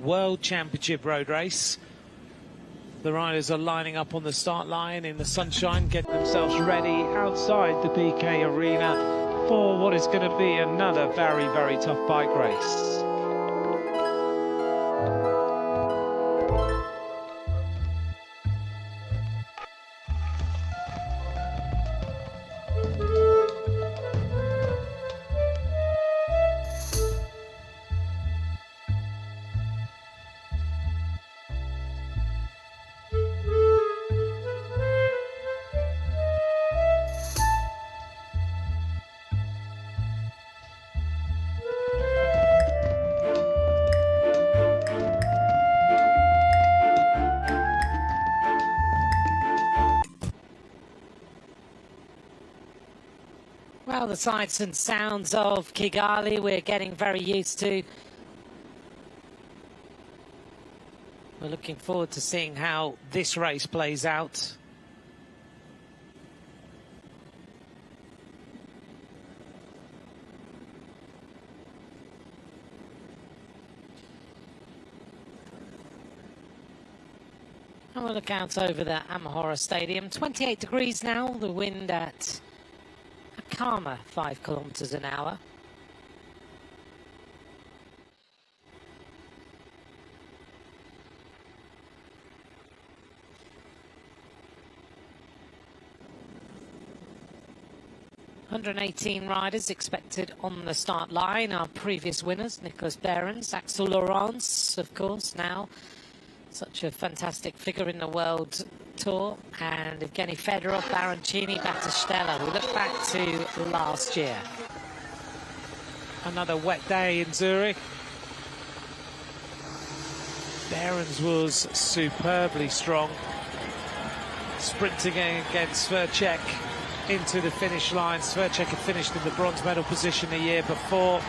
World Championship road race. The riders are lining up on the start line in the sunshine, getting themselves ready outside the BK Arena for what is going to be another very, very tough bike race. Well, the sights and sounds of Kigali we're getting very used to. We're looking forward to seeing how this race plays out. And we'll look out over the Amahora Stadium. 28 degrees now, the wind at a calmer 5 kilometers an hour. ...118 riders expected on the start line. Our previous winners, Nicholas Behrens, Axel Laurence, of course, now such a fantastic figure in the World Tour, and Evgeny Fedorov, Baroncini, Battistella. We look back to last year. Another wet day in Zurich. Behrens was superbly strong, sprinting against Sverchek into the finish line. Sverchek had finished in the bronze medal position a year before,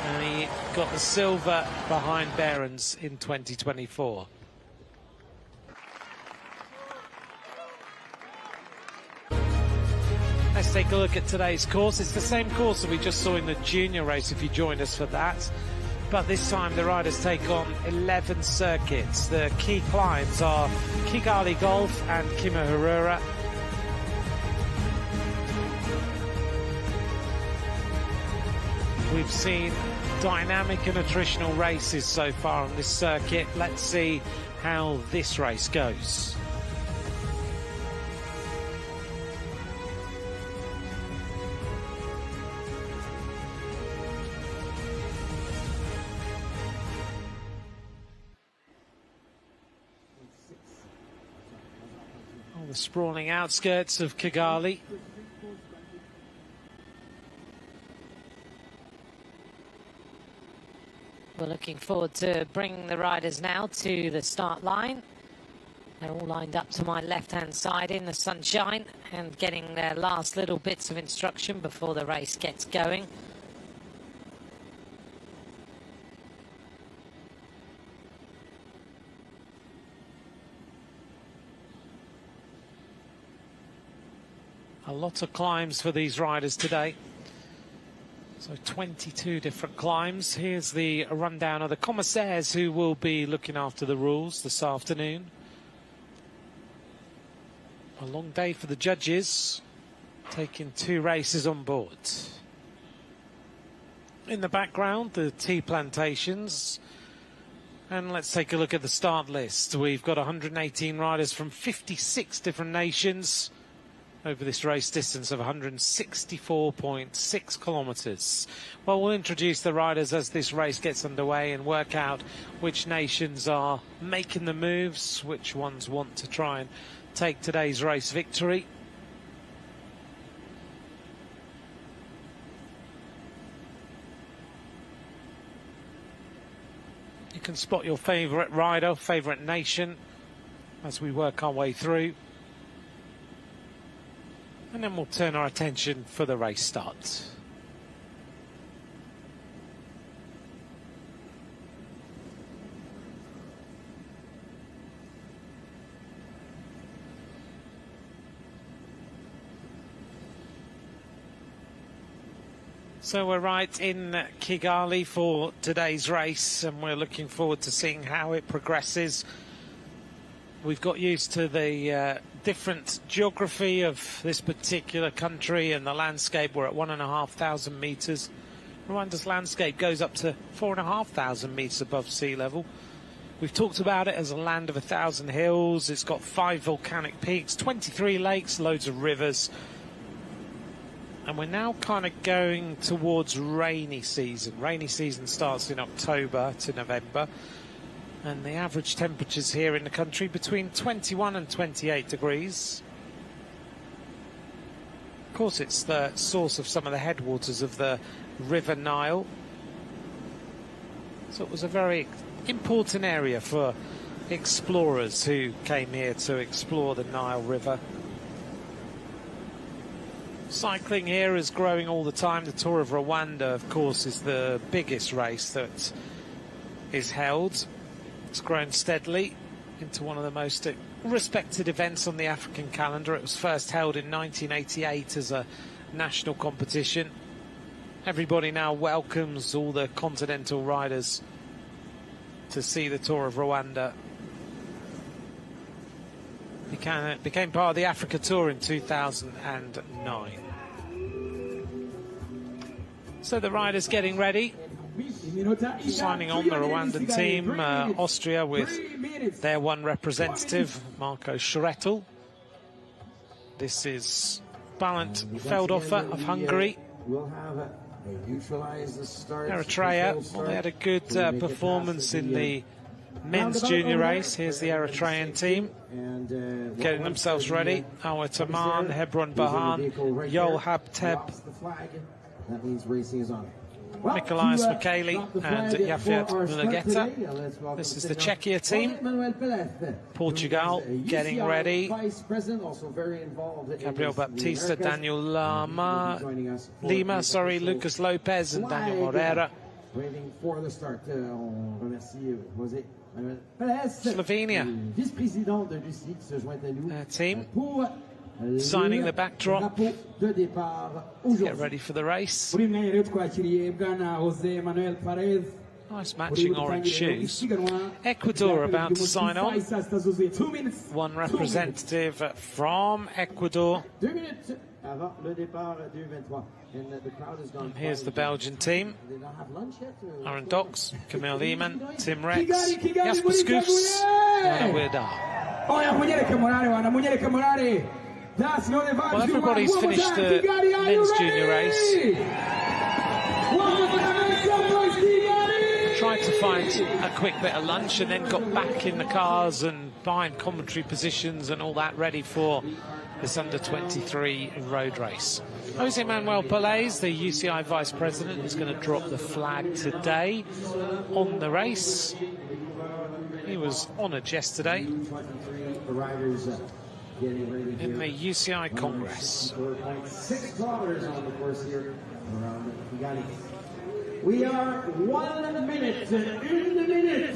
and he got the silver behind Behrens in 2024. Let's take a look at today's course. It's the same course that we just saw in the junior race, if you joined us for that. But this time the riders take on 11 circuits. The key climbs are Kigali Golf and Kimihurura. We've seen dynamic and attritional races so far on this circuit. Let's see how this race goes. On the sprawling outskirts of Kigali. We're looking forward to bringing the riders now to the start line. They're all lined up to my left-hand side in the sunshine and getting their last little bits of instruction before the race gets going. A lot of climbs for these riders today. So 22 different climbs. Here's the rundown of the commissaires who will be looking after the rules this afternoon. A long day for the judges, taking 2 races on board. In the background, the tea plantations. And let's take a look at the start list. We've got 118 riders from 56 different nations over this race distance of 164.6 kilometers. Well, we'll introduce the riders as this race gets underway and work out which nations are making the moves, which ones want to try and take today's race victory. You can spot your favourite rider, favourite nation as we work our way through. And then we'll turn our attention for the race start. So we're right in Kigali for today's race, and we're looking forward to seeing how it progresses. We've got used to the different geography of this particular country and the landscape. We're at 1,500 meters. Rwanda's landscape goes up to 4,500 meters above sea level. We've talked about it as a land of 1,000 hills. It's got 5 volcanic peaks, 23 lakes, loads of rivers. And we're now kind of going towards rainy season. Rainy season starts in October to November. And the average temperatures here in the country between 21 and 28 degrees. Of course, it's the source of some of the headwaters of the River Nile. So it was a very important area for explorers who came here to explore the Nile River. Cycling here is growing all the time. The Tour of Rwanda, of course, is the biggest race that is held. It's grown steadily into one of the most respected events on the African calendar. It was first held in 1988 as a national competition. Everybody now welcomes all the continental riders to see the Tour of Rwanda. It became part of the Africa Tour in 2009. So the riders getting ready, signing on the Rwandan team, Austria with their one representative, Marco Scheretl. This is Balint Feldhofer of Hungary. Eritrea, well, they had a good performance in the men's junior race. Here's the Eritrean team getting themselves ready. Awa Taman, Hebron Bahan, Yol Habteb, Nikolaus Mikhaili and Yafet Mulugeta. This is the Czechia team. Portugal getting ready. Gabriel Baptista, Daniel Lima, Lucas Lopez and Daniel Moreira. Slovenia team signing the backdrop. Get ready for the race. Nice matching orange shoes. Ecuador about to sign on. One representative from Ecuador. And here's the Belgian team. Aaron Dox, Camille Lehmann, Tim Rex, Jasper Skoofs, and Weirda. Well, everybody's finished the men's junior race. Tried to find a quick bit of lunch and then got back in the cars and behind commentary positions and all that, ready for this under-23 road race. Jose Manuel Pelaez, the UCI vice president, is going to drop the flag today on the race. He was honoured yesterday in the UCI Congress. 6 kilometers on the course here around Kigali. We are 1 minute, 1 minute.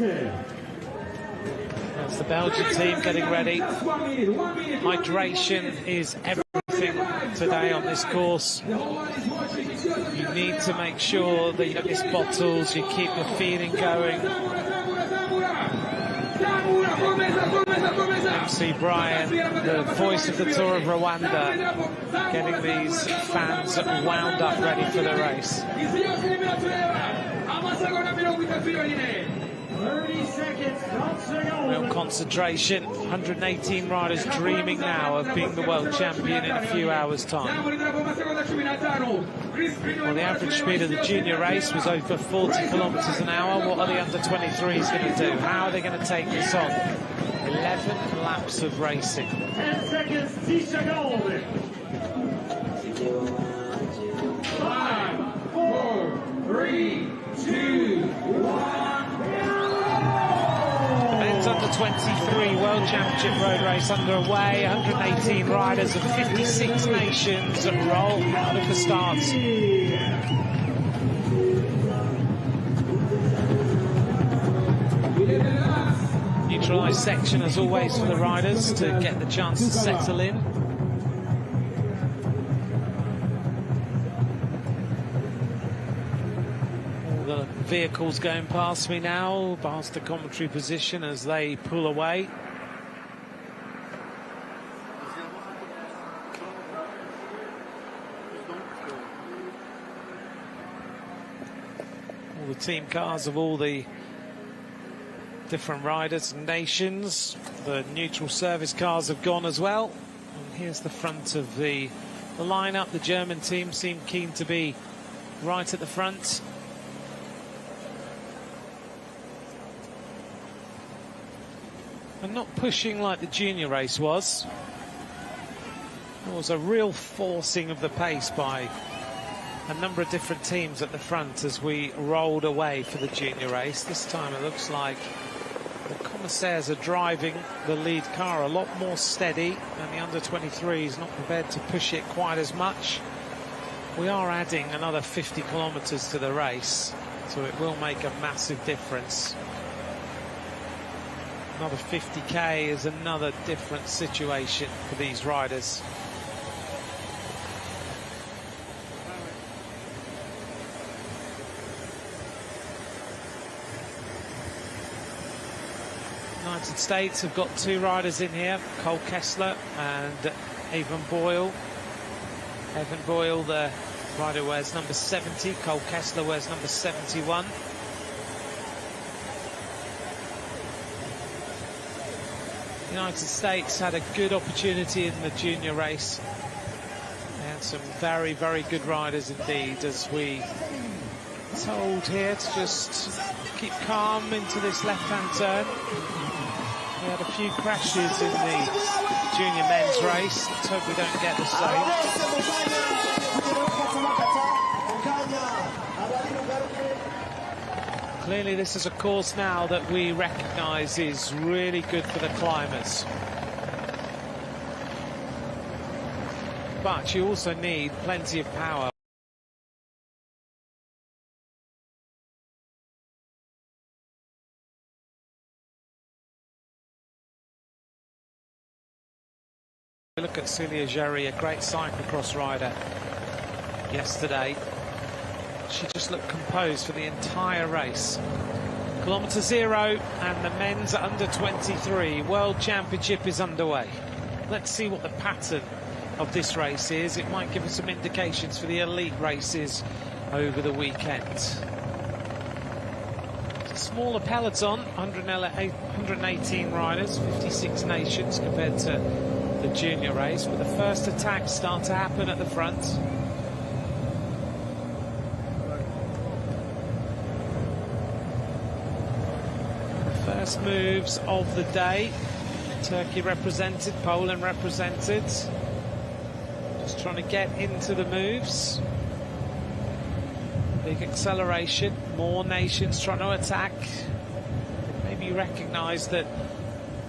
That's the Belgian team getting ready. Hydration is everything today on this course. You need to make sure that you don't miss bottles, you keep the feeling going. MC Brian, the voice of the Tour of Rwanda, getting these fans wound up ready for the race. 30 seconds, Real concentration. 118 riders dreaming now of being the world champion in a few hours' time. Well, the average speed of the junior race was over 40 kilometres an hour. What are the under-23s going to do? How are they going to take this on? 11 laps of racing. 10 seconds, 10 seconds. 5, 4, 3, 2, 1. Men's under-23 World Championship road race underway. 118 riders of 56 nations roll out of the starts. Neutralised section as always for the riders to get the chance to settle in. vehicles going past me now, past the commentary position as they pull away. All the team cars of all the different riders and nations. The neutral service cars have gone as well. And here's the front of the lineup. The German team seem keen to be right at the front. And not pushing like the junior race was. There was a real forcing of the pace by a number of different teams at the front as we rolled away for the junior race. This time it looks like the commissaires are driving the lead car a lot more steady, and the under-23 is not prepared to push it quite as much. We are adding another 50 kilometers to the race, so it will make a massive difference. Another 50k is another different situation for these riders. United States have got two riders in here, Cole Kessler and Evan Boyle. Evan Boyle, the rider, wears number 70. Cole Kessler wears number 71. United States had a good opportunity in the junior race. They had some very, very good riders indeed, as we told here to just keep calm into this left-hand turn. We had a few crashes in the junior men's race. Let's hope we don't get the same. Clearly this is a course now that we recognise is really good for the climbers. But you also need plenty of power. Look at Celia Jerry, a great cyclocross rider yesterday. She just looked composed for the entire race. Kilometre 0 and the men's under-23 World Championship is underway. Let's see what the pattern of this race is. It might give us some indications for the elite races over the weekend. It's a smaller peloton, 118 riders, 56 nations compared to the junior race, but the first attacks start to happen at the front. The first moves of the day. Turkey represented, Poland represented. Just trying to get into the moves. Big acceleration, more nations trying to attack. Maybe you recognise that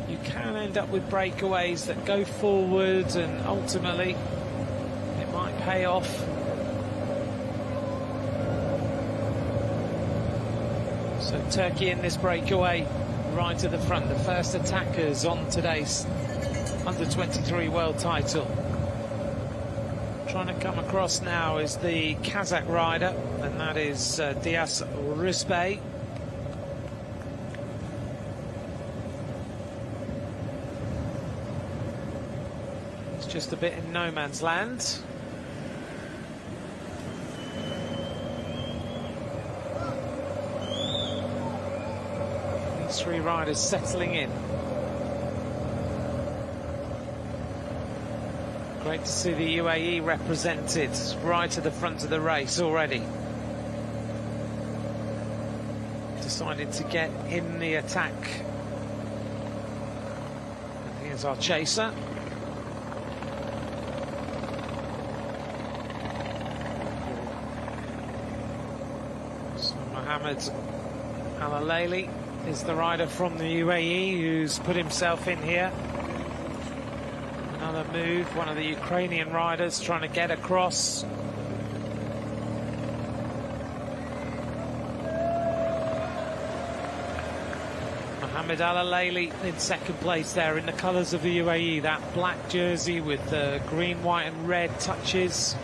you can end up with breakaways that go forward, and ultimately it might pay off. So Turkey in this breakaway right at the front, the first attackers on today's under-23 world title. Trying to come across now is the Kazakh rider, and that is Dias Rizbey. Just a bit in no man's land. These three riders settling in. Great to see the UAE represented right at the front of the race already. Decided to get in the attack. And here's our chaser. Mohammed Al-Alayli is the rider from the UAE who's put himself in here. Another move, one of the Ukrainian riders trying to get across. Mohammed Al-Alayli in second place there in the colours of the UAE, that black jersey with the green, white and red touches.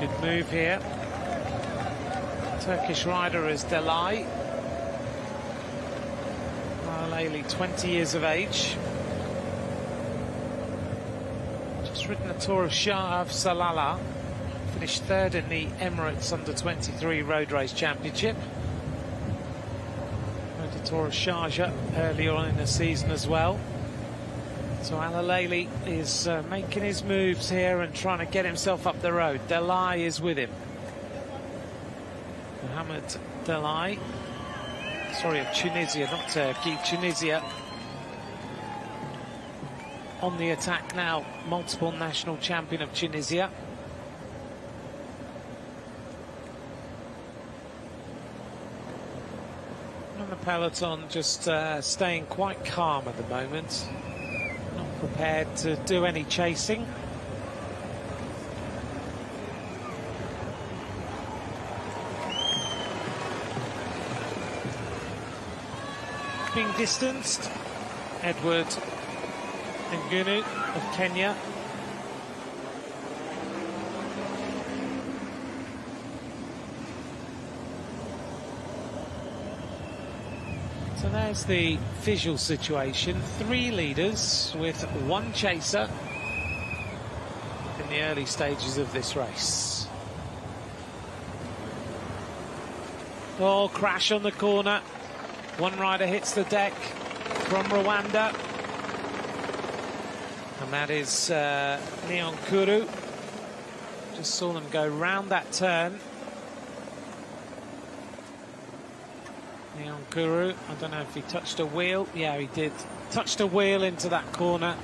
Good move here. Turkish rider is Delay. Alaleli, 20 years of age. Just ridden the Tour of Shah of Salalah. Finished third in the Emirates Under-23 Road Race Championship. Rode the Tour of Sharjah earlier on in the season as well. So Alaleli is making his moves here and trying to get himself up the road. Delay is with him. Mohamed Delay. Sorry, of Tunisia, not Turkey. Tunisia on the attack now. Multiple national champion of Tunisia. And the peloton just staying quite calm at the moment. Not prepared to do any chasing. Being distanced, Edward Ngunu of Kenya. So there's the visual situation. 3 leaders with 1 chaser in the early stages of this race. Oh, crash on the corner. One rider hits the deck from Rwanda. And that is Niyonkuru. Just saw them go round that turn. Niyonkuru, I don't know if he touched a wheel. Yeah, he did. Touched a wheel into that corner.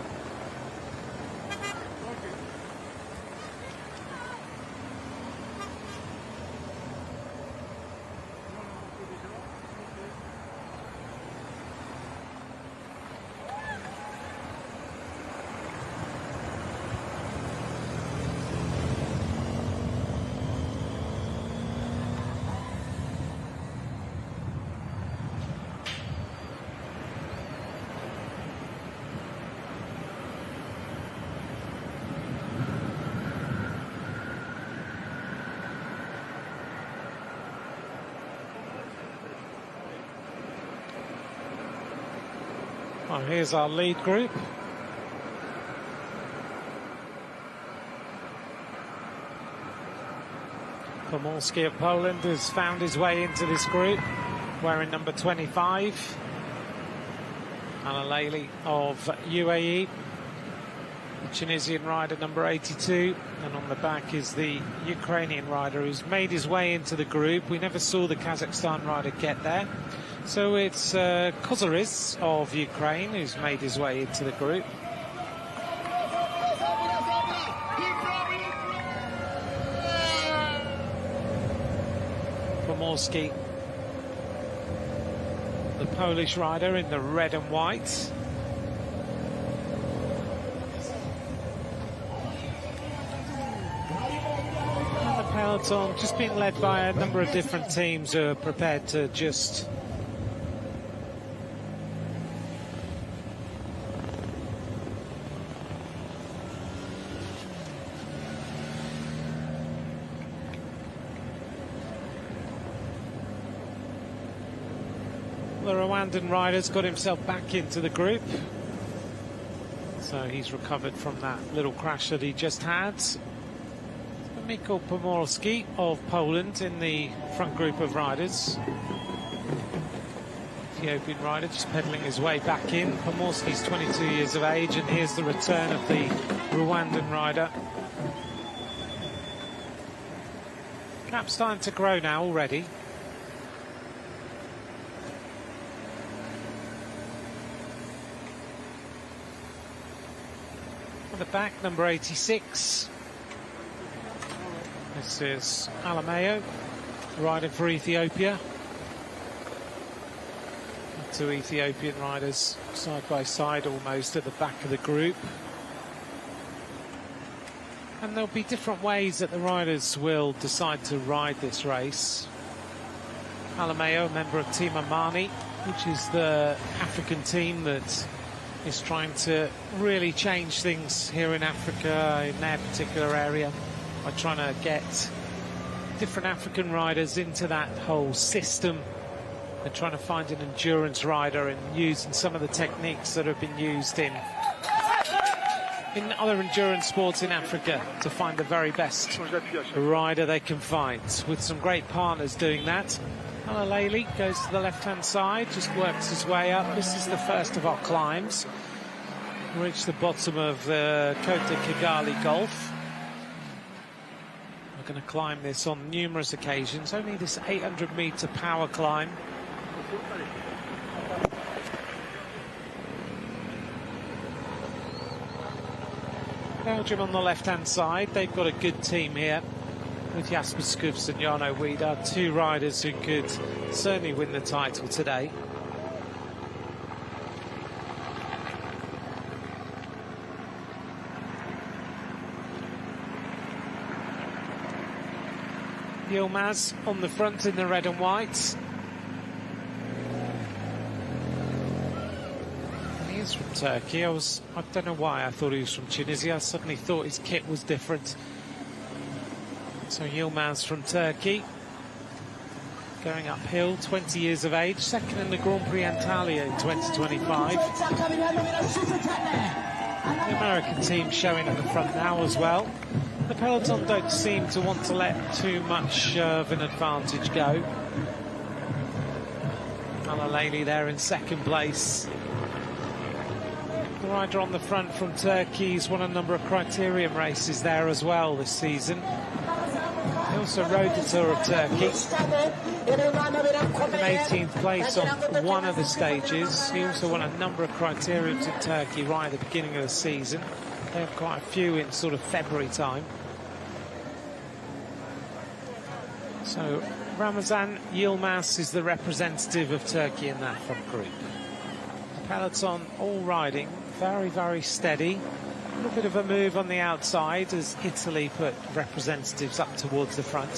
Well, here's our lead group. Pomorski of Poland has found his way into this group, wearing number 25. Alaleli of UAE, the Tunisian rider number 82, and on the back is the Ukrainian rider who's made his way into the group. We never saw the Kazakhstan rider get there. So it's Kozariz of Ukraine who's made his way into the group. Pomorski, the Polish rider in the red and white. And the peloton just being led by a number of different teams who are prepared to just the Rwandan rider's got himself back into the group, so he's recovered from that little crash that he just had. Mikko Pomorski of Poland in the front group of riders. Ethiopian rider just pedalling his way back in. Pomorski's 22 years of age, and here's the return of the Rwandan rider. Gap's starting to grow now already. The back, number 86. This is Alameo, riding for Ethiopia. 2 Ethiopian riders side by side almost at the back of the group. And there'll be different ways that the riders will decide to ride this race. Alameo, a member of Team Amani, which is the African team that is trying to really change things here in Africa, in their particular area. by trying to get different African riders into that whole system and trying to find an endurance rider and using some of the techniques that have been used in other endurance sports in Africa to find the very best rider they can find, with some great partners doing that. Alaleli goes to the left-hand side, just works his way up. This is the first of our climbs. We reach the bottom of the Côte de Kigali Gulf. We're going to climb this on numerous occasions, only this 800-metre power climb. Belgium on the left-hand side, they've got a good team here with Jasper Skufs and Jarno Wieder, two riders who could certainly win the title today. Yilmaz on the front in the red and white. He is from Turkey. I don't know why I thought he was from Tunisia. I suddenly thought his kit was different. So Yilmaz from Turkey, going uphill, 20 years of age, second in the Grand Prix Antalya in 2025. The American team showing at the front now as well. The peloton don't seem to want to let too much of an advantage go. Alaleli there in second place. The rider on the front from Turkey has won a number of criterium races there as well this season. He also rode the Tour of Turkey. An 18th place on one of the stages. He also won a number of criteriums in Turkey right at the beginning of the season. They have quite a few in sort of February time. So Ramazan Yilmaz is the representative of Turkey in that front group. The peloton all riding very, very steady. A little bit of a move on the outside as Italy put representatives up towards the front.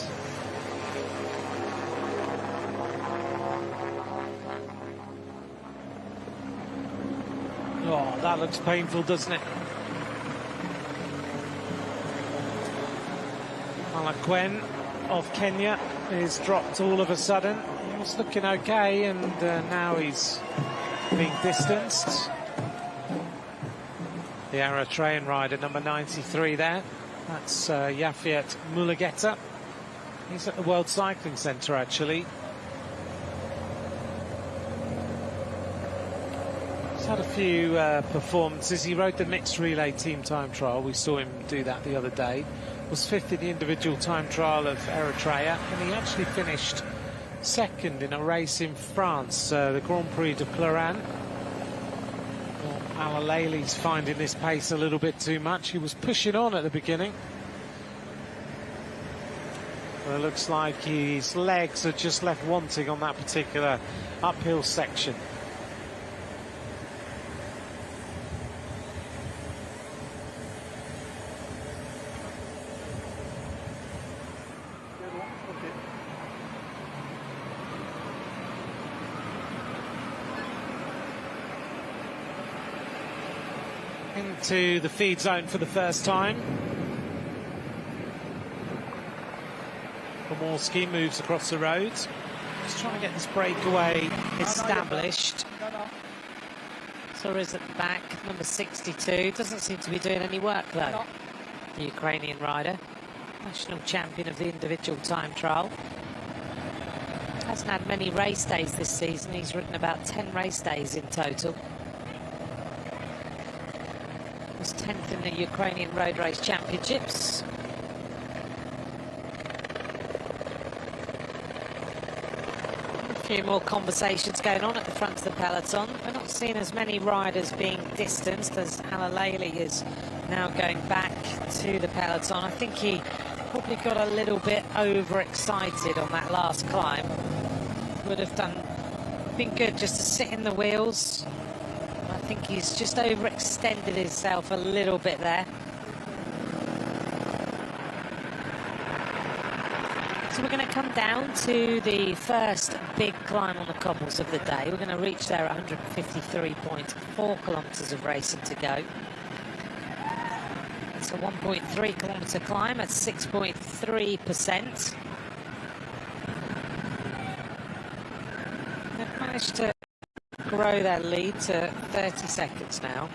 Oh, that looks painful, doesn't it? Malakwen of Kenya is dropped all of a sudden. He was looking okay, and now he's being distanced. The Eritrean rider, number 93 there. That's Yafiat Mulugeta. He's at the World Cycling Centre, actually. He's had a few performances. He rode the mixed relay team time trial. We saw him do that the other day. Was fifth in the individual time trial of Eritrea, and he actually finished second in a race in France, the Grand Prix de Pleuran. Alaleli's finding this pace a little bit too much. He was pushing on at the beginning. But it looks like his legs are just left wanting on that particular uphill section. Into the feed zone for the first time. Pomorski moves across the road. Just trying to get this breakaway established. Torres at the back, number 62. Doesn't seem to be doing any work though. The Ukrainian rider, national champion of the individual time trial. Hasn't had many race days this season. He's ridden about 10 race days in total. Was 10th in the Ukrainian Road Race Championships. A few more conversations going on at the front of the peloton. We're not seeing as many riders being distanced as Alaleli is now going back to the peloton. I think he probably got a little bit overexcited on that last climb. Would have been good just to sit in the wheels. I think he's just overextended himself a little bit there. So we're going to come down to the first big climb on the cobbles of the day. We're going to reach there at 153.4 kilometres of racing to go. It's a 1.3 kilometre climb at 6.3%. They've managed to grow their lead to 30 seconds now.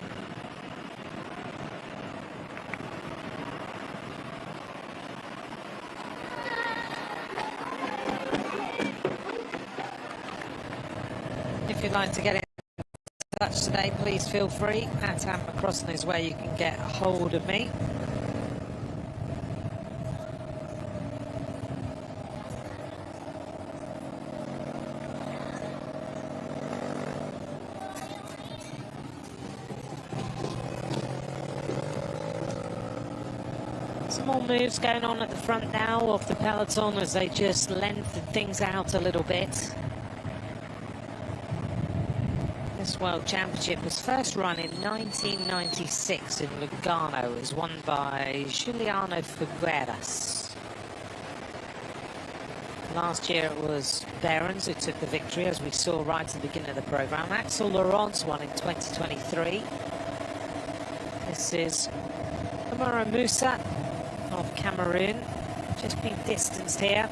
If you'd like to get in touch today, please feel free. At @McCrossan is where you can get a hold of me. Some more moves going on at the front now of the peloton as they just lengthen things out a little bit. This World Championship was first run in 1996 in Lugano. It was won by Juliano Figueras. Last year it was Behrens who took the victory, as we saw right at the beginning of the programme. Axel Laurence won in 2023. This is Amara Musa of Cameroon, just being distanced here.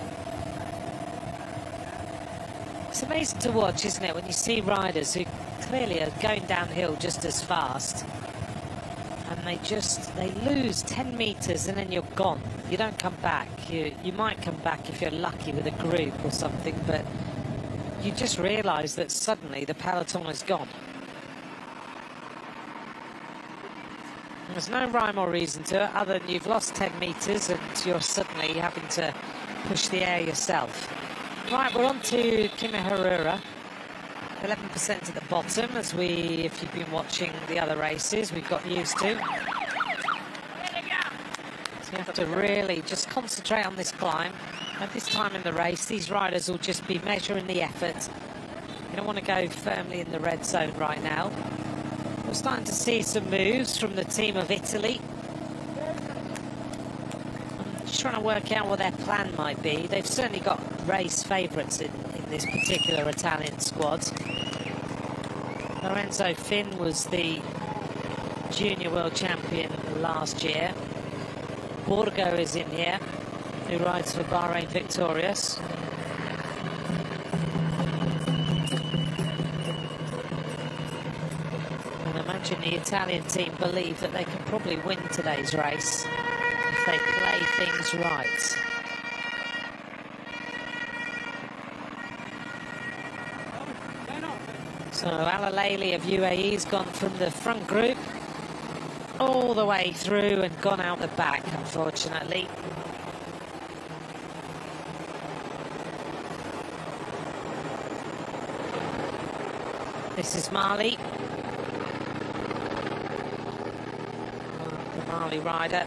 It's amazing to watch, isn't it, when you see riders who clearly are going downhill just as fast, and they lose 10 metres and then you're gone. You don't come back. You might come back if you're lucky with a group or something, but you just realise that suddenly the peloton is gone. There's no rhyme or reason to it other than you've lost 10 metres and you're suddenly having to push the air yourself. Right, we're on to Kimihurura. 11% at the bottom, as if you've been watching the other races, we've got used to. So you have to really just concentrate on this climb. At this time in the race, these riders will just be measuring the effort. You don't want to go firmly in the red zone right now. We're starting to see some moves from the team of Italy. I'm just trying to work out what their plan might be. They've certainly got race favourites in this particular Italian squad. Lorenzo Finn was the junior world champion last year. Borgo is in here, who rides for Bahrain Victorious. And I imagine the Italian team believe that they can probably win today's race if they play things right. So Al-Alaili of UAE has gone from the front group all the way through and gone out the back, unfortunately. This is Mali. The Mali rider,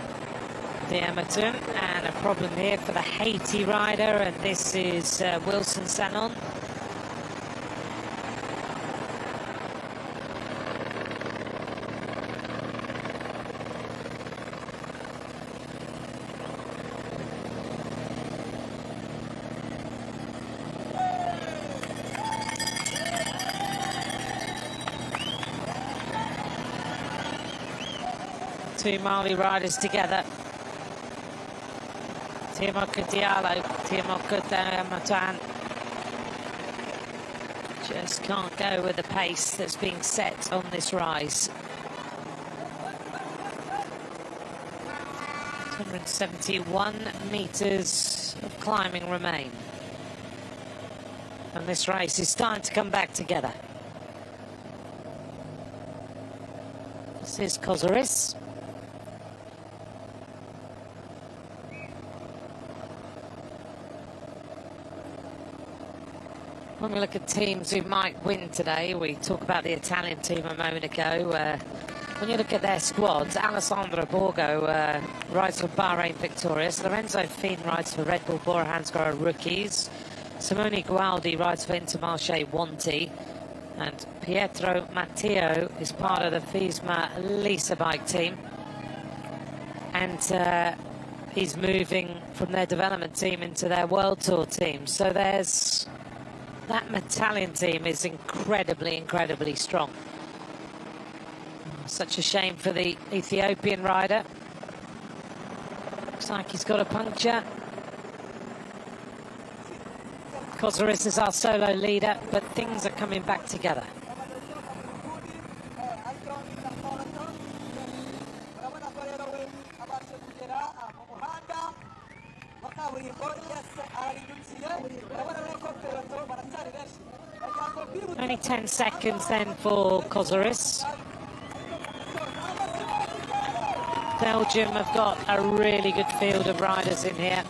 the Emerton, and a problem here for the Haiti rider, and this is Wilson Sanon. Two Mali riders together. Timoka Diallo, Timoka Diamatan. Just can't go with the pace that's being set on this rise. 271 metres of climbing remain. And this race is starting to come back together. This is Kozaris. When we look at teams who might win today, we talked about the Italian team a moment ago. When you look at their squads, Alessandro Borgo rides for Bahrain Victorious, Lorenzo Finn rides for Red Bull Bora Hansgrohe Rookies, Simone Gualdi rides for Intermarché Wanty, and Pietro Matteo is part of the Visma Lisa bike team. And he's moving from their development team into their World Tour team. So there's... that Italian team is incredibly, incredibly strong. Such a shame for the Ethiopian rider. Looks like he's got a puncture. Kozaris is our solo leader, but things are coming back together. Only 10 seconds then for Kozaris. Belgium have got a really good field of riders in here.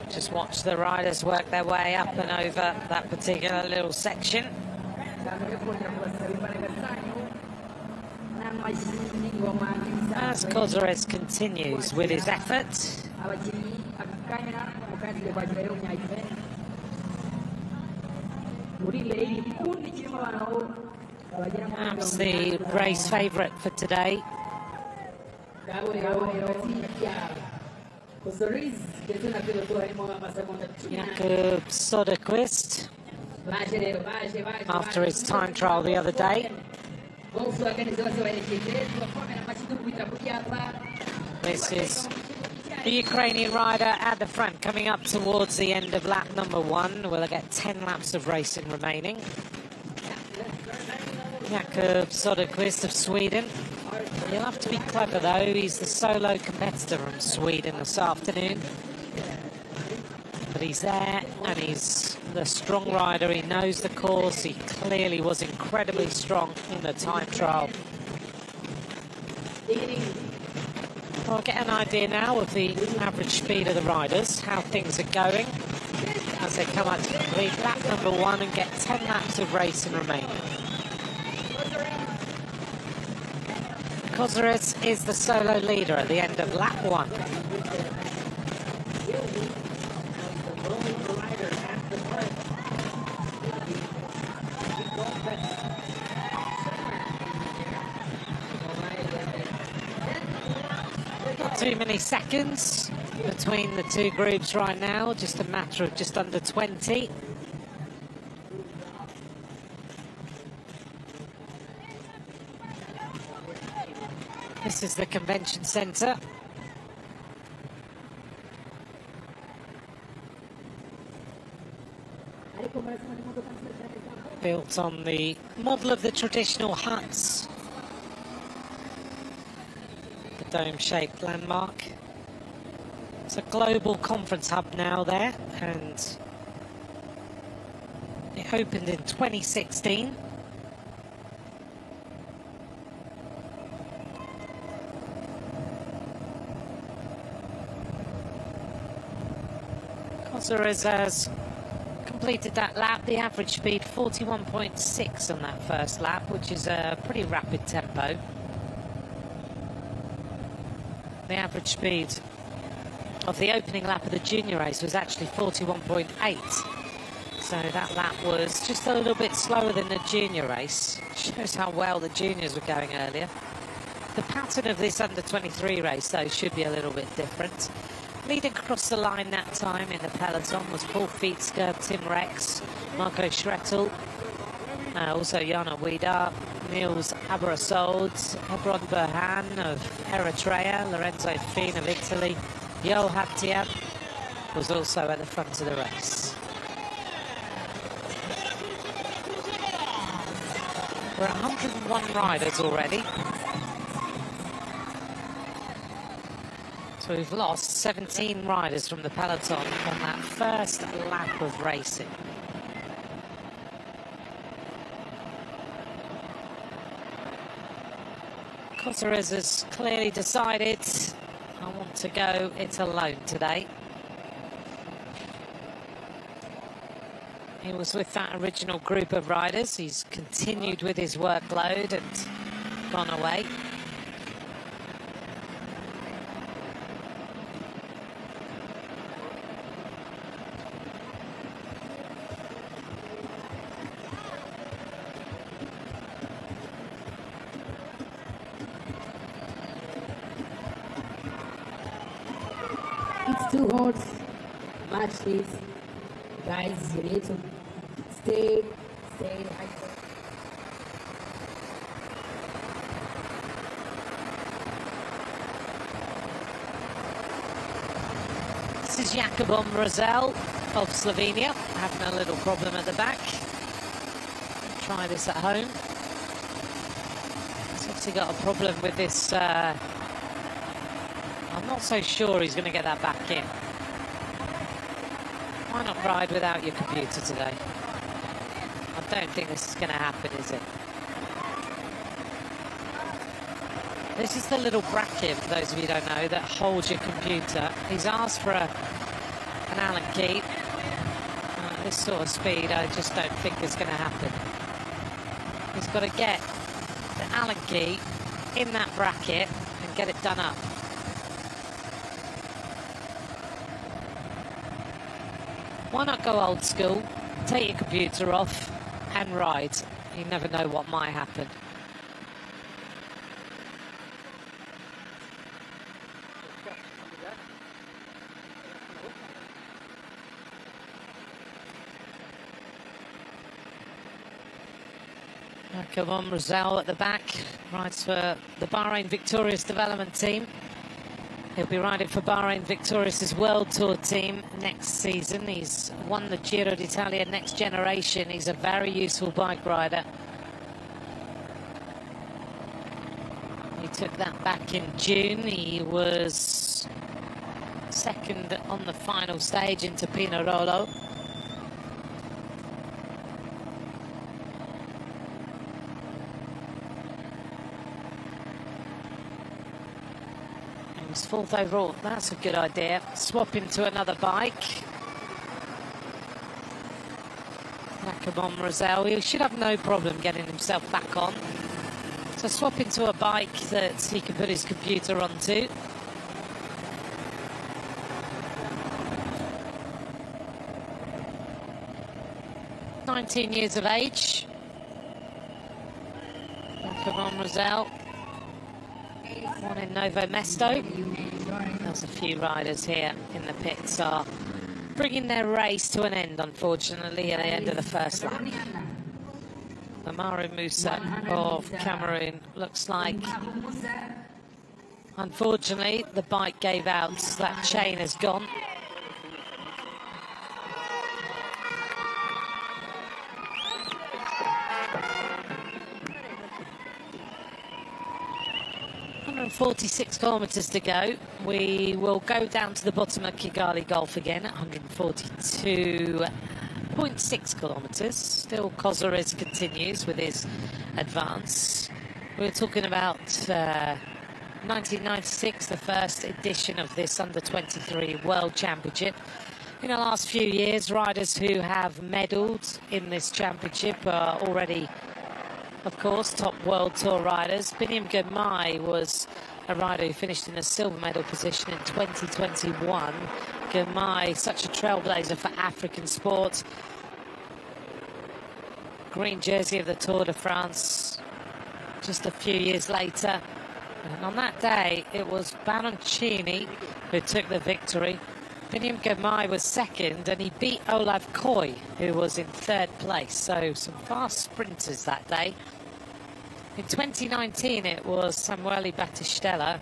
Just watch the riders work their way up and over that particular little section. As Kozares continues with his effort. Perhaps the race favourite for today. Jakob Soderquist, after his time trial the other day. This is the Ukrainian rider at the front, coming up towards the end of lap number 1. We'll get 10 laps of racing remaining. Jakob Soderquist of Sweden. He'll have to be clever though, he's the solo competitor from Sweden this afternoon. But he's there and he's the strong rider, he knows the course, he clearly was incredibly strong in the time trial. I'll get an idea now of the average speed of the riders, how things are going as they come up to complete lap number 1 and get 10 laps of racing remaining. Kozares is the solo leader at the end of lap 1. Not too many seconds between the two groups right now, just a matter of just under 20. This is the convention centre. Built on the model of the traditional huts. The dome-shaped landmark. It's a global conference hub now there, and it opened in 2016. Kozares has completed that lap, the average speed 41.6 on that first lap, which is a pretty rapid tempo. The average speed of the opening lap of the junior race was actually 41.8. So that lap was just a little bit slower than the junior race. Shows how well the juniors were going earlier. The pattern of this under-23 race, though, should be a little bit different. Leading across the line that time in the peloton was Paul Fietsker, Tim Rex, Marco Schrettel, also Jana Widar, Niels Abrasold, Hebron Burhan of Eritrea, Lorenzo Fien of Italy, Yo Haptiab was also at the front of the race. There are 101 riders already. So we've lost 17 riders from the peloton on that first lap of racing. Kozares has clearly decided, I want to go it alone today. He was with that original group of riders. He's continued with his workload and gone away. It's too hot. matches. Guys, you need to stay hydrated. This is Jakubom Rosel of Slovenia, having a little problem at the back. Try this at home. He's obviously got a problem with this. I'm not so sure he's going to get that back in. Why not ride without your computer today? I don't think this is going to happen, is it? This is the little bracket, for those of you who don't know, that holds your computer. He's asked for an Allen key. At this sort of speed, I just don't think it's going to happen. He's got to get the Allen key in that bracket and get it done up. Why not go old school, take your computer off and ride? You never know what might happen. Jakubom Rosel at the back, rides for the Bahrain Victorious Development Team. He'll be riding for Bahrain Victorious' World Tour team next season. He's won the Giro d'Italia Next Generation. He's a very useful bike rider. He took that back in June. He was second on the final stage into Pinerolo. Fourth overall, that's a good idea. Swap into another bike. Jakubom Rosel, he should have no problem getting himself back on. So swap into a bike that he can put his computer onto. "19 years of age. Jakubom Rosel. One in Novo Mesto. There's a few riders here in the pits are bringing their race to an end, unfortunately, at the end of the first lap. Amaru Musa of Cameroon looks like, unfortunately, the bike gave out. That chain has gone. "146 kilometres to go." We will go down to the bottom of Kigali Gulf again at 142.6 kilometres. Still Kozares continues with his advance. We were talking about 1996, the first edition of this Under-23 World Championship. In the last few years, riders who have medalled in this championship are already, of course, top World Tour riders. Biniam Girmay was a rider who finished in a silver medal position in 2021. Girmay, such a trailblazer for African sport. Green jersey of the Tour de France just a few years later. And on that day, it was Baroncini who took the victory. Biniam Girmay was second, and he beat Olav Koy, who was in third place. So some fast sprinters that day. In 2019, it was Samuele Battistella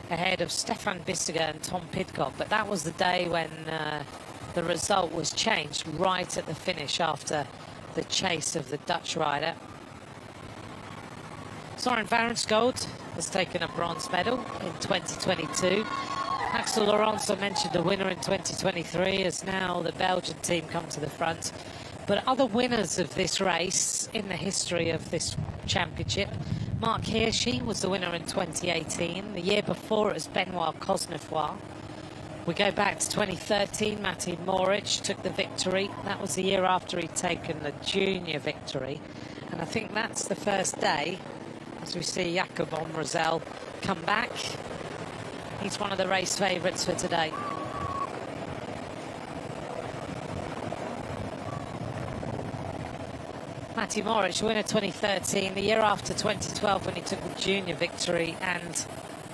ahead of Stefan Bissiger and Tom Pidcock. But that was the day when the result was changed right at the finish after the chase of the Dutch rider. Soren Varensgold has taken a bronze medal in 2022. Axel Laurence, I mentioned, the winner in 2023, has now the Belgian team come to the front. But other winners of this race in the history of this championship: Mark Hirschi was the winner in 2018. The year before, it was Benoit Cosnefroy. We go back to 2013, Matti Moric took the victory. That was the year after he'd taken the junior victory. And I think that's the first day, as we see Jakubom Rosel come back. He's one of the race favourites for today. Matti Moric, winner 2013, the year after 2012 when he took the junior victory, and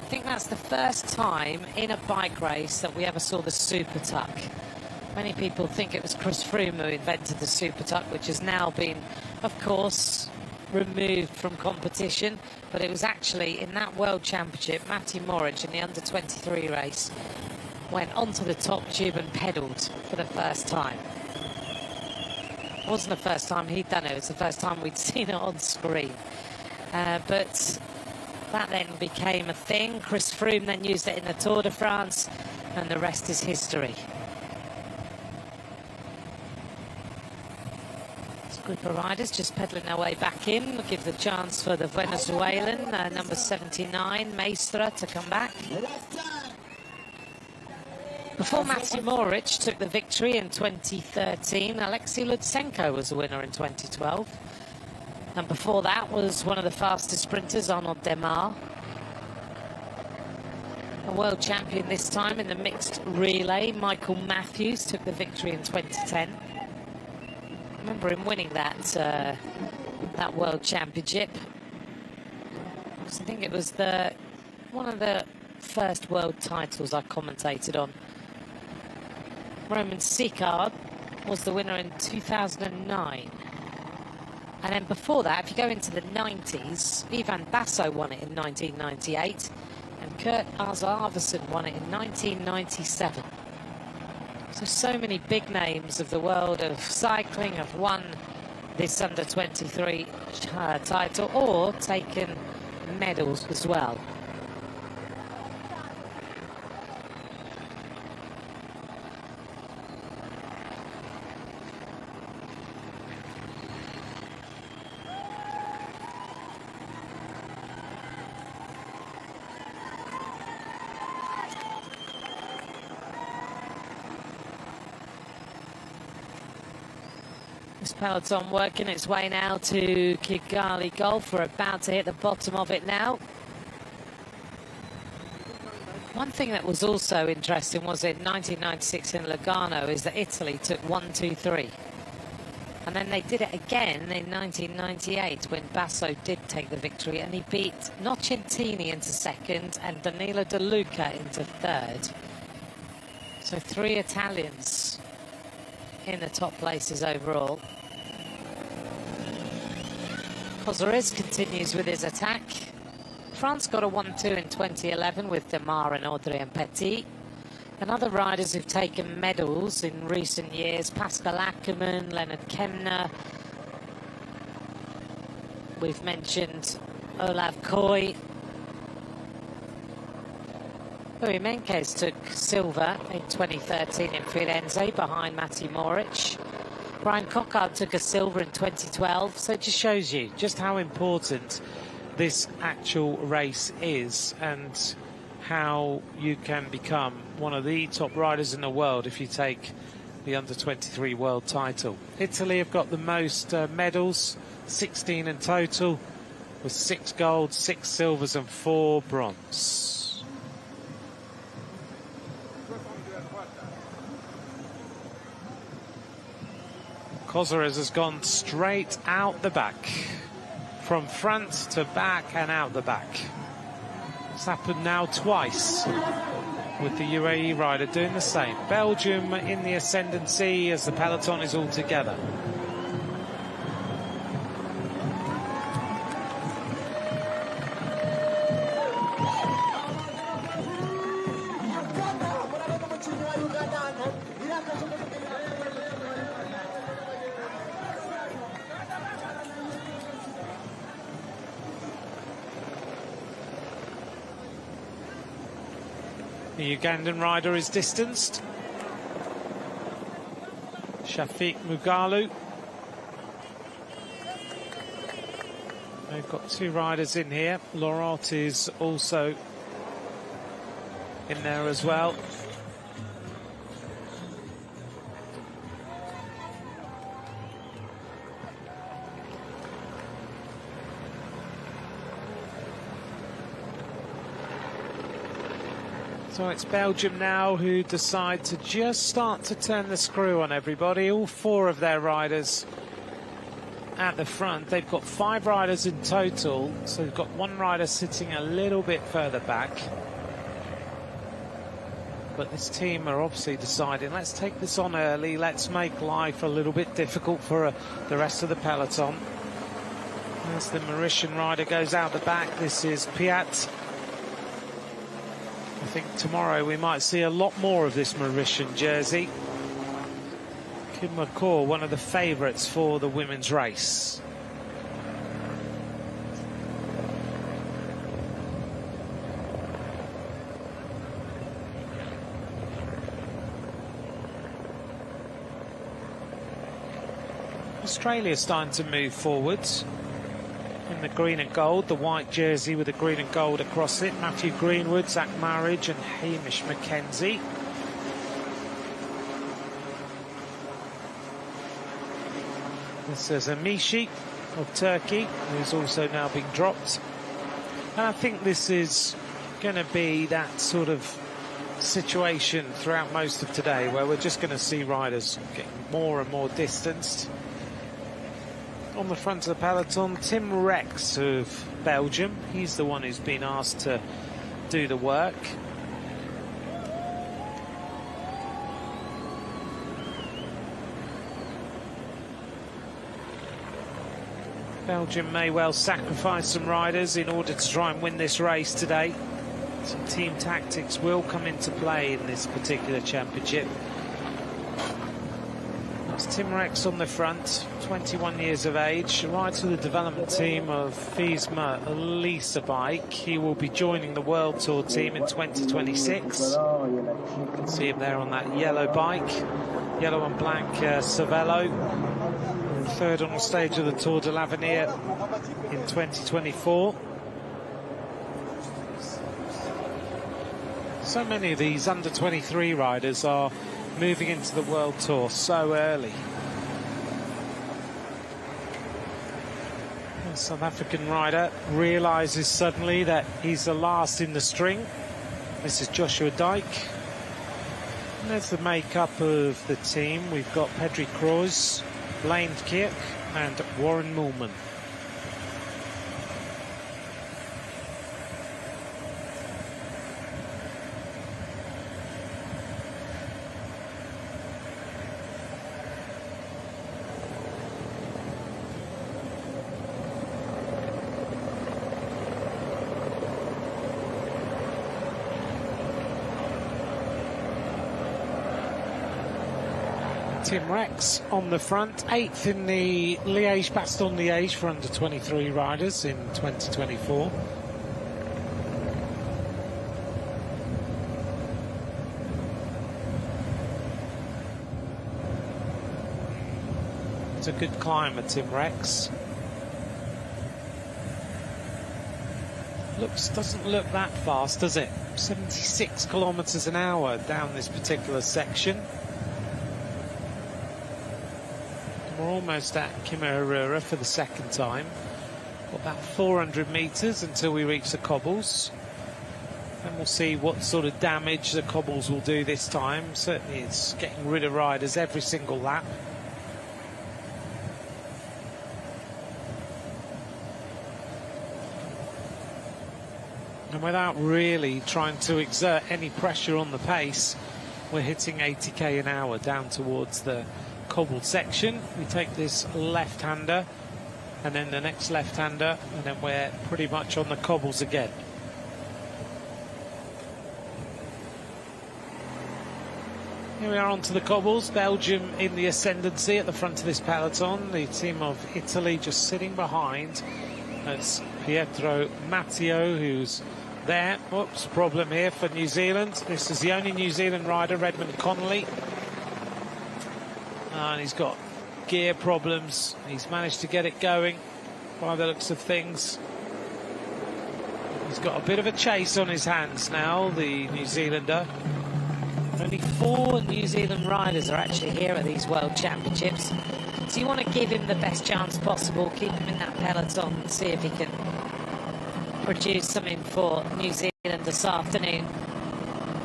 I think that's the first time in a bike race that we ever saw the super tuck. Many people think it was Chris Froome who invented the super tuck, which has now been, of course, removed from competition. But it was actually in that World Championship, Matthew Morridge in the Under-23 race went onto the top tube and pedalled for the first time. It wasn't the first time he'd done it, it was the first time we'd seen it on screen. But that then became a thing. Chris Froome then used it in the Tour de France, and the rest is history. Group of riders just pedalling their way back in. We'll give the chance for the Venezuelan, number 79, Maestra, to come back. Before Matthew Morridge took the victory in 2013, Alexei Lutsenko was the winner in 2012. And before that was one of the fastest sprinters, Arnaud Demar. A world champion this time in the mixed relay, Michael Matthews took the victory in 2010. I remember him winning that World Championship. I think it was one of the first world titles I commentated on. Roman Sicard was the winner in 2009. And then before that, if you go into the 90s, Ivan Basso won it in 1998, and Kurt Arvidsson won it in 1997. So many big names of the world of cycling have won this Under-23 title or taken medals as well. This peloton working its way now to Kigali Golf. We're about to hit the bottom of it now. One thing that was also interesting was in 1996 in Lugano is that Italy took 1, 2, 3. And then they did it again in 1998 when Basso did take the victory, and he beat Nocentini into second and Danilo De Luca into third. So 3 Italians in the top places overall. Cosarez continues with his attack. France got a 1-2 in 2011 with Demar and Audrey Petit. And other riders who've taken medals in recent years, Pascal Ackermann, Leonard Kemner. We've mentioned Olav Koy. Louis Menkes took silver in 2013 in Firenze behind Matthew Morridge. Brian Cockard took a silver in 2012. So it just shows you just how important this actual race is and how you can become one of the top riders in the world if you take the Under-23 world title. Italy have got the most medals, 16 in total, with 6 golds, 6 silvers and 4 bronze. Cosarez has gone straight out the back, from front to back and out the back. It's happened now twice with the UAE rider doing the same. Belgium in the ascendancy as the peloton is all together. The Ugandan rider is distanced. Shafiq Mugalu. They've got 2 riders in here. Laurent is also in there as well. So it's Belgium now who decide to just start to turn the screw on everybody. All 4 of their riders at the front. They've got 5 riders in total, so they've got 1 rider sitting a little bit further back. but this team are obviously deciding, let's take this on early, let's make life a little bit difficult for the rest of the peloton. As the Mauritian rider goes out the back, this is Piat. I think tomorrow we might see a lot more of this Mauritian jersey. Kim McCaw, one of the favourites for the women's race. Australia's starting to move forwards in the green and gold, the white jersey with the green and gold across it. Matthew Greenwood, Zach Marriage and Hamish McKenzie. This is Amishi of Turkey, who's also now being dropped. And I think this is going to be that sort of situation throughout most of today, where we're just going to see riders getting more and more distanced. On the front of the peloton, Tim Rex of Belgium. He's the one who's been asked to do the work. Belgium may well sacrifice some riders in order to try and win this race today. Some team tactics will come into play in this particular championship. That's Tim Rex on the front, 21 years of age, rides for the development team of Visma Lisa Bike. He will be joining the World Tour team in 2026. You can see him there on that yellow bike, yellow and black Cervelo. Third on the stage of the Tour de l'Avenir in 2024. So many of these under-23 riders are moving into the World Tour so early. The South African rider realises suddenly that he's the last in the string. This is Joshua Dyke. And there's the makeup of the team. We've got Pedri Kroos, Blaine Kirk and Warren Moolman. Tim Rex on the front, 8th in the Liège-Bastogne-Liège for under-23 riders in 2024. It's a good climber, Tim Rex. Doesn't look that fast, does it? 76 kilometers an hour down this particular section. We're almost at Kimerura for the second time. About 400 metres until we reach the cobbles. And we'll see what sort of damage the cobbles will do this time. Certainly it's getting rid of riders every single lap. And without really trying to exert any pressure on the pace, we're hitting 80k an hour down towards the cobbled section. We take this left-hander and then the next left-hander, and then we're pretty much on the cobbles again. Here we are onto the cobbles. Belgium in the ascendancy at the front of this peloton. The team of Italy just sitting behind. That's Pietro Matteo, who's there. Whoops, problem here for New Zealand. This is the only New Zealand rider, Redmond Connolly. And he's got gear problems. He's managed to get it going by the looks of things. He's got a bit of a chase on his hands now, the New Zealander. Only 4 New Zealand riders are actually here at these World Championships. So you want to give him the best chance possible, keep him in that peloton and see if he can produce something for New Zealand this afternoon.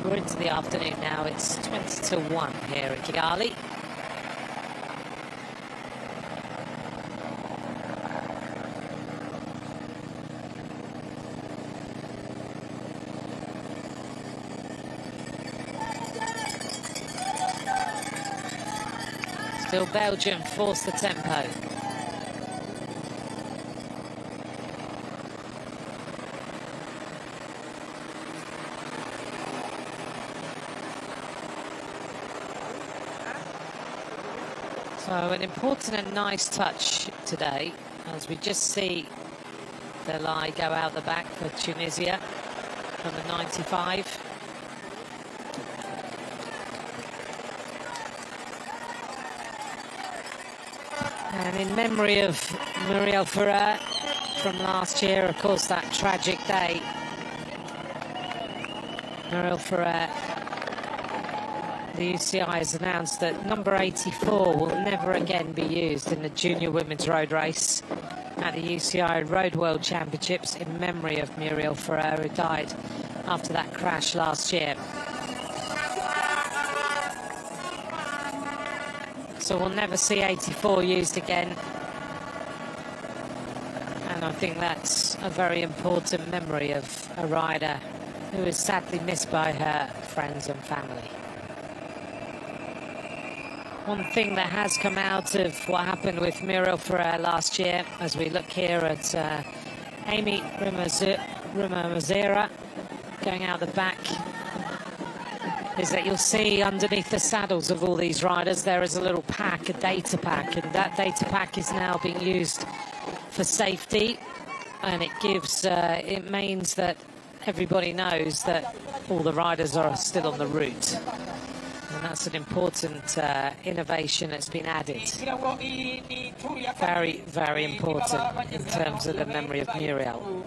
We're into the afternoon now. It's 20 to 1 here at Kigali. Still Belgium force the tempo. So an important and nice touch today, as we just see Delay go out the back for Tunisia, number 95. And in memory of Muriel Ferrer from last year, of course, that tragic day. Muriel Ferrer, the UCI has announced that number 84 will never again be used in the junior women's road race at the UCI Road World Championships in memory of Muriel Ferrer, who died after that crash last year. So we'll never see 84 used again. And I think that's a very important memory of a rider who is sadly missed by her friends and family. One thing that has come out of what happened with Muriel Ferrer last year, as we look here at Amy Rimazera going out the back, is that you'll see underneath the saddles of all these riders there is a little pack, a data pack, and that data pack is now being used for safety, and it gives it means that everybody knows that all the riders are still on the route. And that's an important innovation that's been added. Very, very important in terms of the memory of Muriel.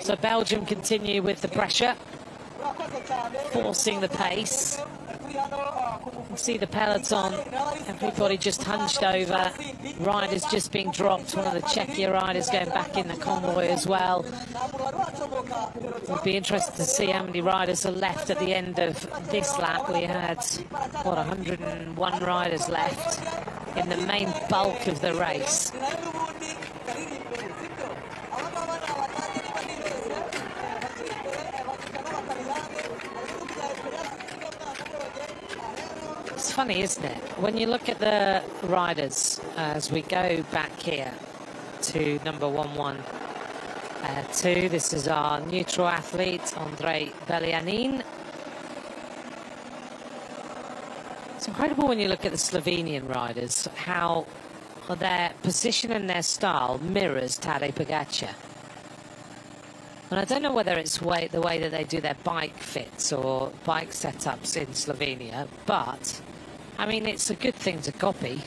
So Belgium continue with the pressure, forcing the pace. You see the peloton, everybody just hunched over. Riders just being dropped. One of the Czechia riders going back in the convoy as well. It'll be interesting to see how many riders are left at the end of this lap. We had, what, 101 riders left in the main bulk of the race. It's funny, isn't it? When you look at the riders, as we go back here to number 112, this is our neutral athlete, Andrei Belianin. It's incredible when you look at the Slovenian riders, how their position and their style mirrors Tadej Pogačar. And I don't know whether it's the way that they do their bike fits or bike setups in Slovenia, but I mean, it's a good thing to copy.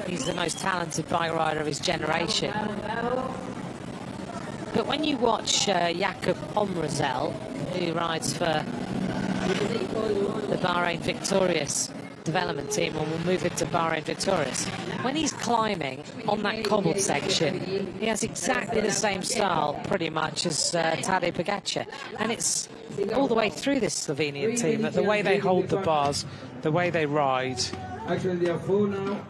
He's the most talented bike rider of his generation. But when you watch Jakob Omrazel, who rides for the Bahrain Victorious development team, and we'll move into Bahrain Victorious, when he's climbing on that cobbled section, he has exactly the same style pretty much as Tadej Pogačar, and it's all the way through this Slovenian team, that the way they hold the bars, the way they ride. Actually, they are full now.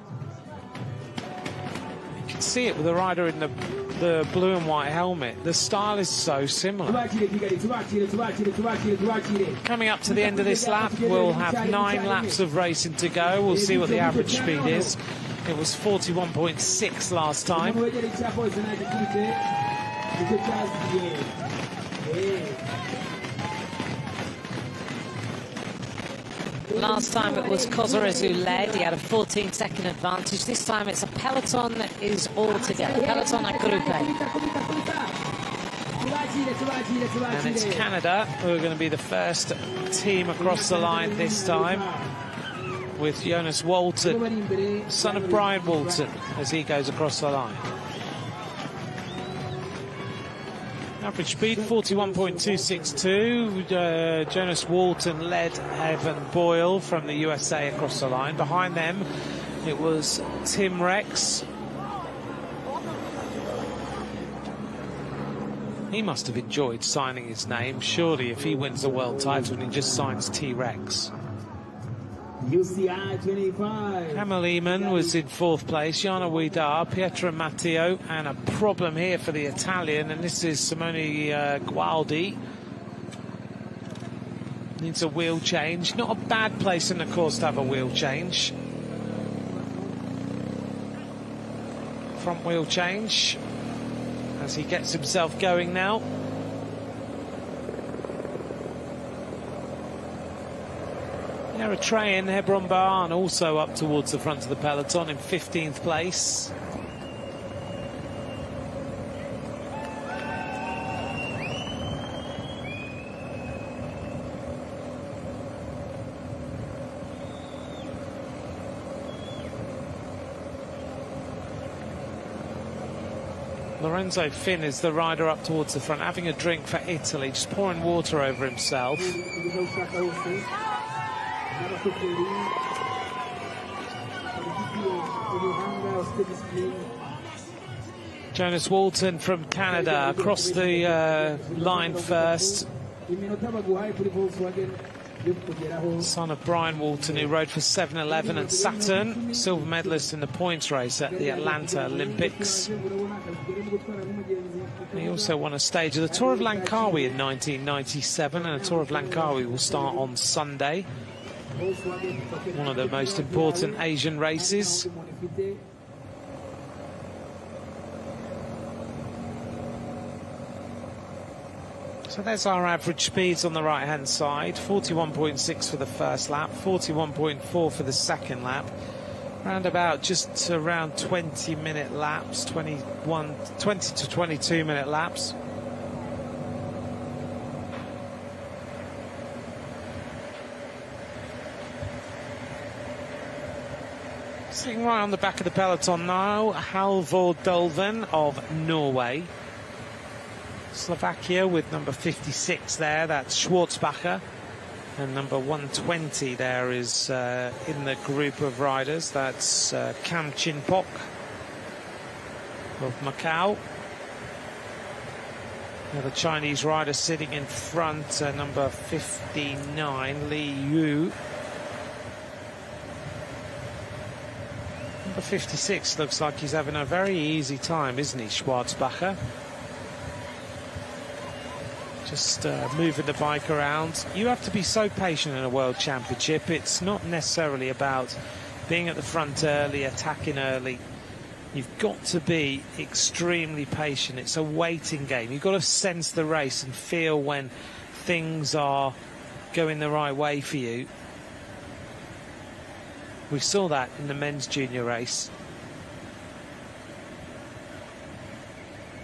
You can see it with the rider in the blue and white helmet. The style is so similar. Coming up to the end of this lap, we'll have 9 laps of racing to go. We'll see what the average speed is. It was 41.6 last time. Last time it was Kozares who led. He had a 14-second advantage. This time it's a peloton that is all together. Peloton a groupe. And it's Canada who are going to be the first team across the line this time, with Jonas Walton, son of Brian Walton, as he goes across the line. Average speed 41.262. Jonas Walton led Evan Boyle from the USA across the line. Behind them it was Tim Rex. He must have enjoyed signing his name, surely, if he wins the world title and he just signs T-Rex. UCI 25. Kamil Lehmann was in 4th place, Jana Widar, Pietro Matteo, and a problem here for the Italian, and this is Simone Gualdi. Needs a wheel change. Not a bad place in the course to have a wheel change. Front wheel change as he gets himself going now. Eritrean Hebron Bahan also up towards the front of the peloton in 15th place. Lorenzo Finn is the rider up towards the front, having a drink for Italy, just pouring water over himself. Jonas Walton from Canada across the line first. Son of Brian Walton, who rode for 7-Eleven and Saturn, silver medalist in the points race at the Atlanta Olympics. He also won a stage of the Tour of Langkawi in 1997, and the Tour of Langkawi will start on Sunday. One of the most important Asian races. So there's our average speeds on the right-hand side. 41.6 for the first lap, 41.4 for the second lap. Round about just around 20-minute laps, 20 to 22-minute laps. Sitting right on the back of the peloton now, Halvor Dolven of Norway. Slovakia with number 56 there, that's Schwarzbacher. And number 120 there is in the group of riders, that's Kam Chin Pok of Macau. The Chinese rider sitting in front, number 59, Li Yu. Number 56 looks like he's having a very easy time, isn't he, Schwarzbacher? Just moving the bike around. You have to be so patient in a World Championship. It's not necessarily about being at the front early, attacking early. You've got to be extremely patient. It's a waiting game. You've got to sense the race and feel when things are going the right way for you. We saw that in the men's junior race.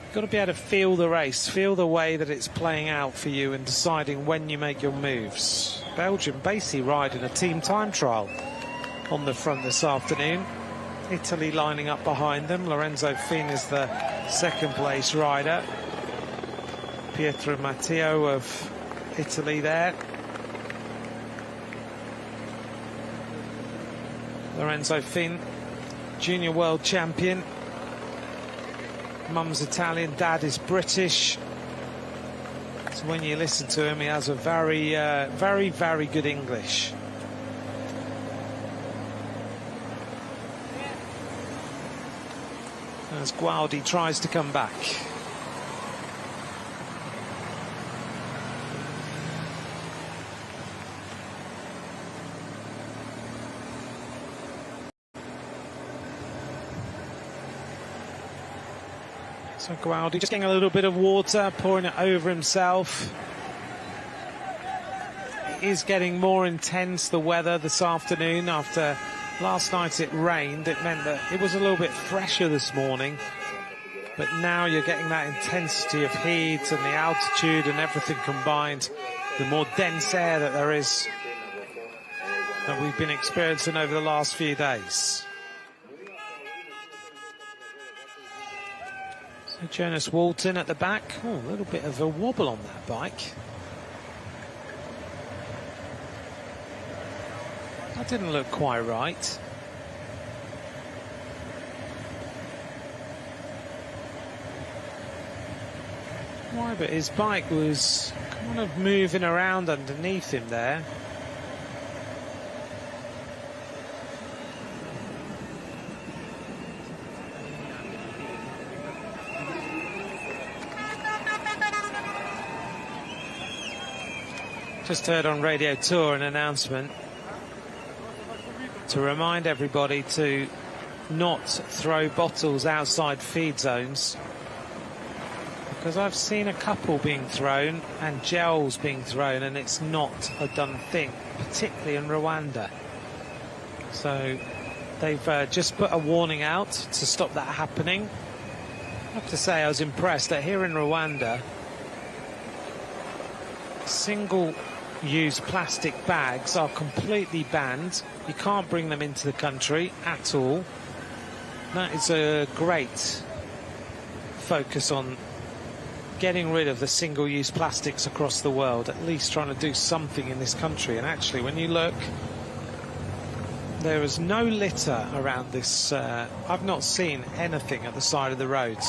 You've got to be able to feel the race, feel the way that it's playing out for you and deciding when you make your moves. Belgium basically riding a team time trial on the front this afternoon. Italy lining up behind them. Lorenzo Finn is the second place rider. Pietro Matteo of Italy there. Lorenzo Finn, junior world champion. Mum's Italian, dad is British. So when you listen to him, he has a very, very good English. As Gualdi tries to come back. So Gualdi just getting a little bit of water, pouring it over himself. It is getting more intense, the weather this afternoon. After last night it rained, it meant that it was a little bit fresher this morning. But now you're getting that intensity of heat and the altitude and everything combined. The more dense air that there is that we've been experiencing over the last few days. So Jonas Walton at the back. Oh, a little bit of a wobble on that bike. That didn't look quite right. Why, but his bike was kind of moving around underneath him there. Just heard on Radio Tour an announcement to remind everybody to not throw bottles outside feed zones, because I've seen a couple being thrown and gels being thrown, and it's not a done thing, particularly in Rwanda. So they've just put a warning out to stop that happening. I have to say I was impressed that here in Rwanda, single-use plastic bags are completely banned. You can't bring them into the country at all. That is a great focus on getting rid of the single-use plastics across the world, at least trying to do something in this country. And actually, when you look, there is no litter around this. I've not seen anything at the side of the roads.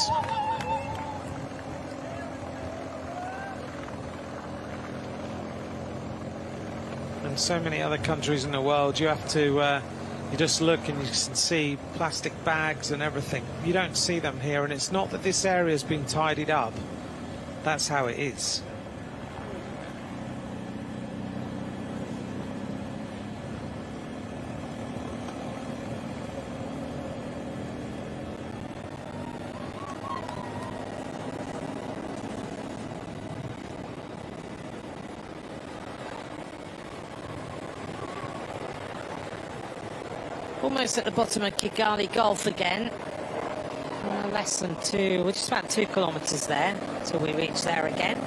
And so many other countries in the world, you have to you just look and you can see plastic bags and everything. You don't see them here, and it's not that this area has been tidied up. That's how it is. Almost at the bottom of Kigali Gulf again. Less than we're just about 2 kilometres there till we reach there again.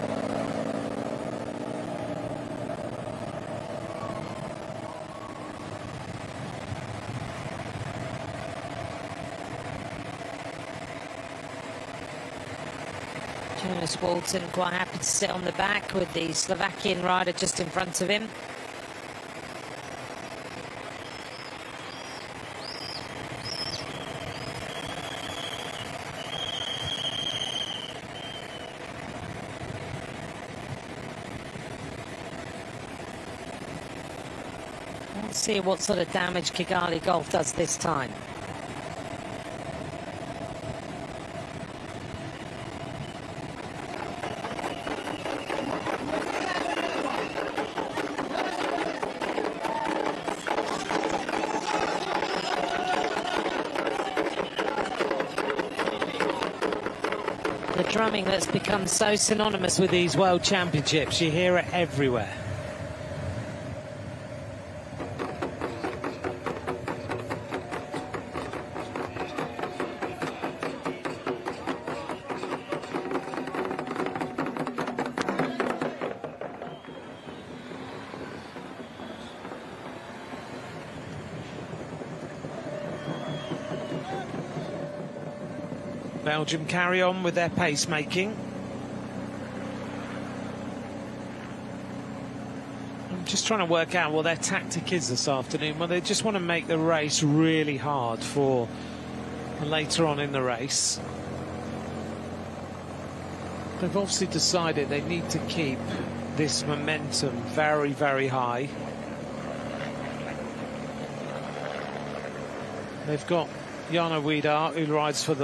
Jonas Walton quite happy to sit on the back with the Slovakian rider just in front of him. Let's see what sort of damage Kigali Gulf does this time. The drumming that's become so synonymous with these World Championships, you hear it everywhere. Belgium carry on with their pacemaking. I'm just trying to work out what their tactic is this afternoon. Well, they just want to make the race really hard for later on in the race. They've obviously decided they need to keep this momentum very, very high. They've got Jana Widar, who rides for the